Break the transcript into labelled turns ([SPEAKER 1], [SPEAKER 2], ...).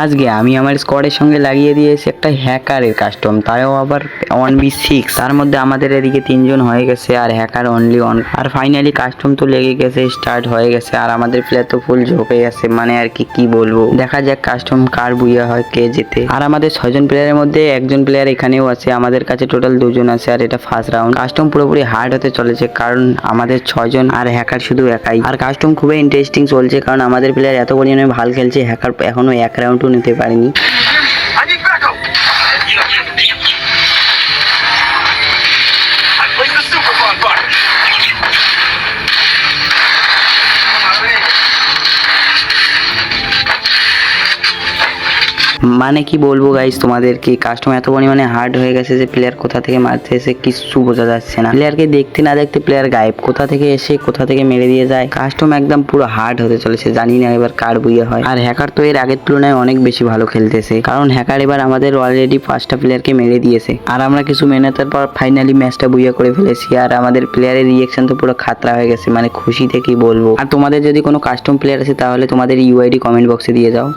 [SPEAKER 1] আজকে আমি আমার স্কোয়াডের সঙ্গে লাগিয়ে দিয়েছি একটা হ্যাকারের কাস্টম, তাও আবার 1v6। তার মধ্যে আমাদের এদিকে 3জন হয়ে গেছে আর হ্যাকার অনলি 1। আর ফাইনালি কাস্টম তো লেগে গেছে, স্টার্ট হয়ে গেছে আর আমাদের প্লেয়ার তো ফুল ঝোপে গেছে। মানে আর কি বলবো, দেখা যাক কাস্টম কার বুইয়া হয়, কে জেতে। আর আমাদের 6জন প্লেয়ারের মধ্যে একজন প্লেয়ার এখানেও আছে, আমাদের কাছে টোটাল 2জন আছে আর এটা ফার্স্ট রাউন্ড। কাস্টম পুরোপুরি হার্ড হতে চলেছে কারণ আমাদের 6জন আর হ্যাকার শুধু একাই। আর কাস্টম খুবই ইন্টারেস্টিং চলছে কারণ আমাদের প্লেয়ার এত পরিমাণে ভালো খেলছে, হ্যাকার এখনো 1 রাউন্ডও নিতে পারেনি।
[SPEAKER 2] I need backup! I placed the super bonfire!
[SPEAKER 1] মানে কি বলবো গাইস তোমাদেরকে, কাস্টম এত পরিমাণে হার্ড হয়ে গেছে যে প্লেয়ার কোথা থেকে মারতে এসে কিছু বোঝা যাচ্ছে না। প্লেয়ারকে দেখতে না দেখতে প্লেয়ার গায়েব, কোথা থেকে এসে কোথা থেকে মেরে দিয়ে যায়। কাস্টম একদম পুরো হার্ড হতে চলেছে, জানি না এবার কার বুইয়া হয়। আর হ্যাকার তো এর আগের তুলনায় অনেক বেশি ভালো খেলতেছে কারণ হ্যাকার এবার আমাদের অলরেডি 5টা প্লেয়ারকে মেরে দিয়েছে আর আমরা কিছু মেহনতের পর ফাইনালি ম্যাচটা বুইয়া করে ফেলেছি। আর আমাদের প্লেয়ারের রিয়েকশন তো পুরো খাতরা হয়ে গেছে, মানে খুশিতে কি বলবো। আর তোমাদের যদি কোনো কাস্টম প্লেয়ার আছে তাহলে তোমাদের ইউআইডি কমেন্ট বক্সে দিয়ে যাও।